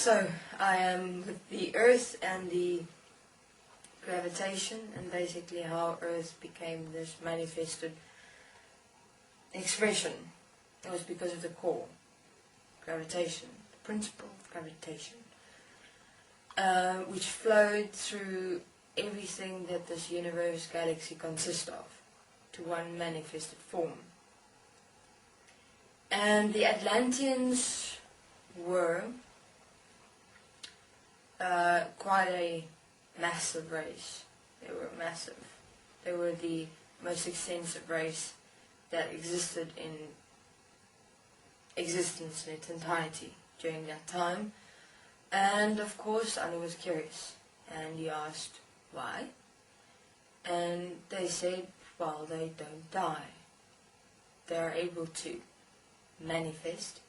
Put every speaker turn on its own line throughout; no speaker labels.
So, I am with the Earth and the gravitation, and basically how Earth became this manifested expression. It was because of the core, gravitation, the principle of gravitation, which flowed through everything that this universe, galaxy consists of, to one manifested form. And the Atlanteans were quite a massive race. They were massive. They were the most extensive race that existed in existence in its entirety during that time. And of course, Anu was curious, and he asked why. And they said, well, they don't die. They are able to manifest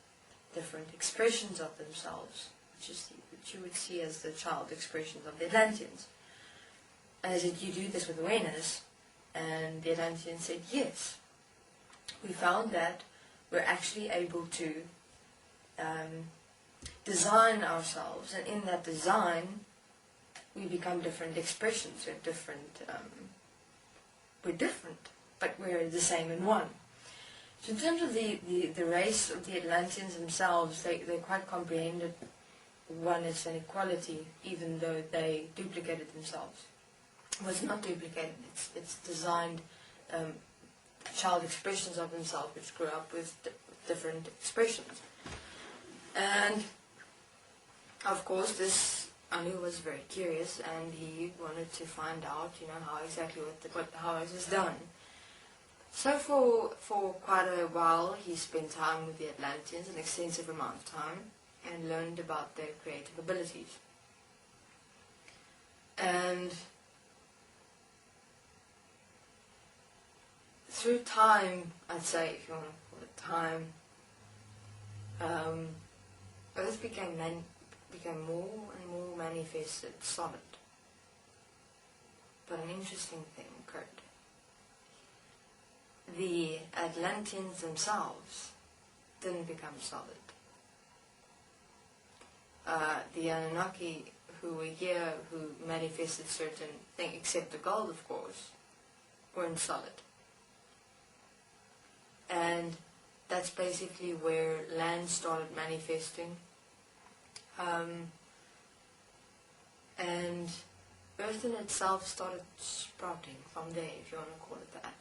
different expressions of themselves, which you would see as the child expressions of the Atlanteans. And I said, you do this with awareness? And the Atlanteans said, yes. We found that we're actually able to design ourselves, and in that design we become different expressions. We're different, but we're the same in one. So in terms of the race of the Atlanteans themselves, they quite comprehended oneness and equality, even though they duplicated themselves. Well, it's not duplicated, it's designed child expressions of themselves, which grew up with different expressions. And of course, this Anu was very curious, and he wanted to find out, how exactly how it was done. So for quite a while, he spent time with the Atlanteans, an extensive amount of time, and learned about their creative abilities. And through time, I'd say, if you want to call it time, Earth became more and more manifested, solid. But an interesting thing occurred. The Atlanteans themselves didn't become solid. The Anunnaki who were here, who manifested certain things, except the gold, of course, weren't solid. And that's basically where land started manifesting. And Earth in itself started sprouting from there, if you want to call it that.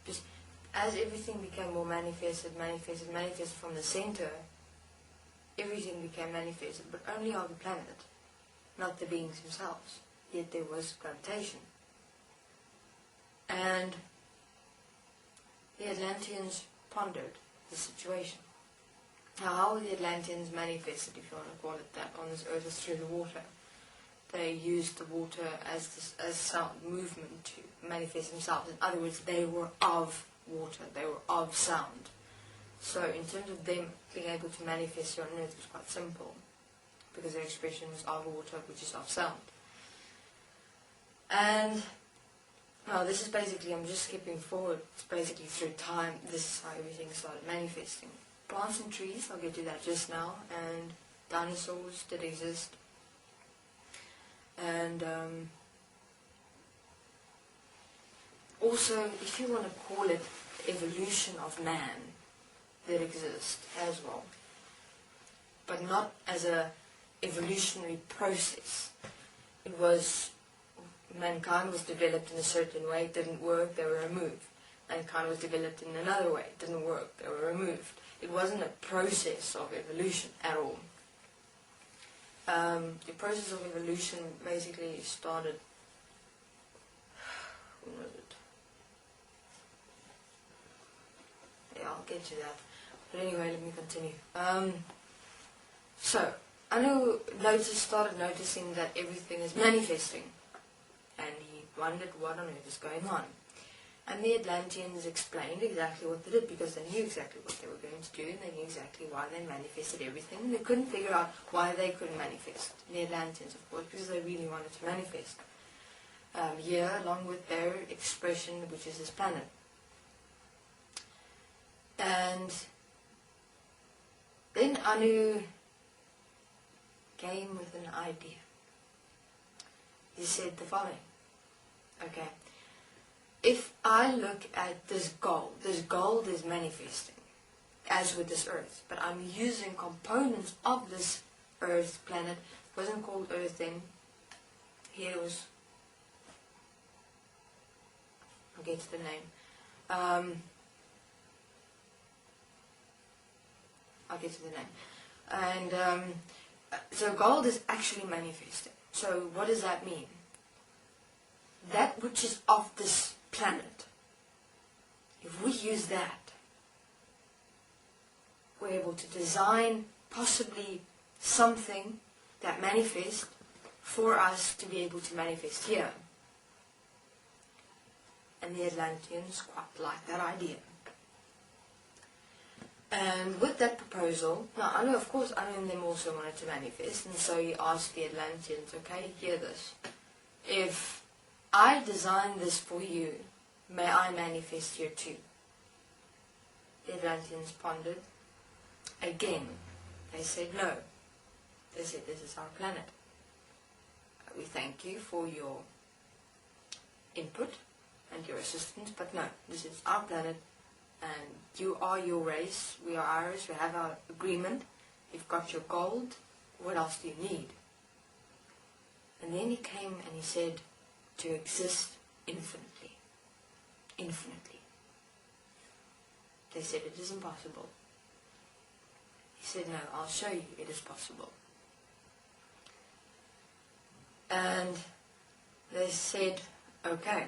Just as everything became more manifested from the center, everything became manifested, but only on the planet, not the beings themselves. Yet there was gravitation. And the Atlanteans pondered the situation. Now, how were the Atlanteans manifested, if you want to call it that, on this earth, is through the water. They used the water as sound movement to manifest themselves. In other words, they were of water, they were of sound. So in terms of them being able to manifest here on earth, it was quite simple, because their expression was of water, which is of sound. And now this is basically, I'm just skipping forward, it's basically through time, this is how everything started manifesting. Plants and trees, I'll get to that just now, and dinosaurs did exist. And also, if you want to call it evolution of man, that exists as well, but not as a evolutionary process. It was, mankind was developed in a certain way, it didn't work, they were removed. Mankind was developed in another way, it didn't work, they were removed. It wasn't a process of evolution at all. The process of evolution basically started, when was it? Yeah, I'll get to that. But anyway, let me continue. So, Anu started noticing that everything is manifesting, and he wondered what on earth is going on. And the Atlanteans explained exactly what they did, because they knew exactly what they were going to do, and they knew exactly why they manifested everything. They couldn't figure out why they couldn't manifest. The Atlanteans, of course, because they really wanted to manifest here, along with their expression, which is this planet. And then Anu came with an idea. He said the following. Okay. If I look at this gold is manifesting, as with this earth, but I'm using components of this earth planet. It wasn't called earth then. Here it was, I'll get to the name. I'll get to the name. And so gold is actually manifesting. So what does that mean? That which is of this planet, if we use that, we're able to design possibly something that manifests for us to be able to manifest here. And the Atlanteans quite liked that idea. And with that proposal, now I know of course them also wanted to manifest, and so he asked the Atlanteans, okay, hear this. If I design this for you, may I manifest here too? The Atlanteans pondered. Again, they said no. They said, this is our planet. We thank you for your input and your assistance, but no, this is our planet, and you are your race, we are ours, we have our agreement, you've got your gold, what else do you need? And then he came and he said, to exist infinitely. Infinitely. They said, it is impossible. He said, no, I'll show you it is possible. And they said, okay.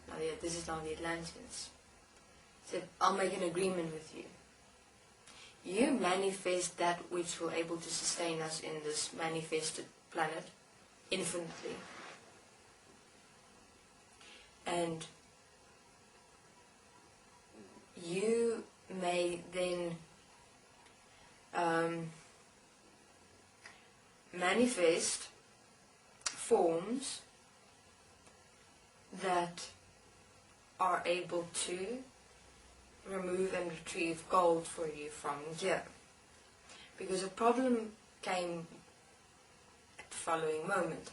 Now, this is now the Atlanteans. He said, I'll make an agreement with you. You manifest that which will able to sustain us in this manifested planet infinitely. And you may then manifest forms that are able to remove and retrieve gold for you from here. Because a problem came at the following moment.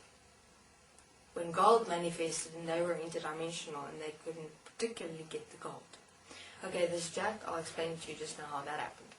When gold manifested and they were interdimensional and they couldn't particularly get the gold. Okay, this Jack, I'll explain to you just now how that happened.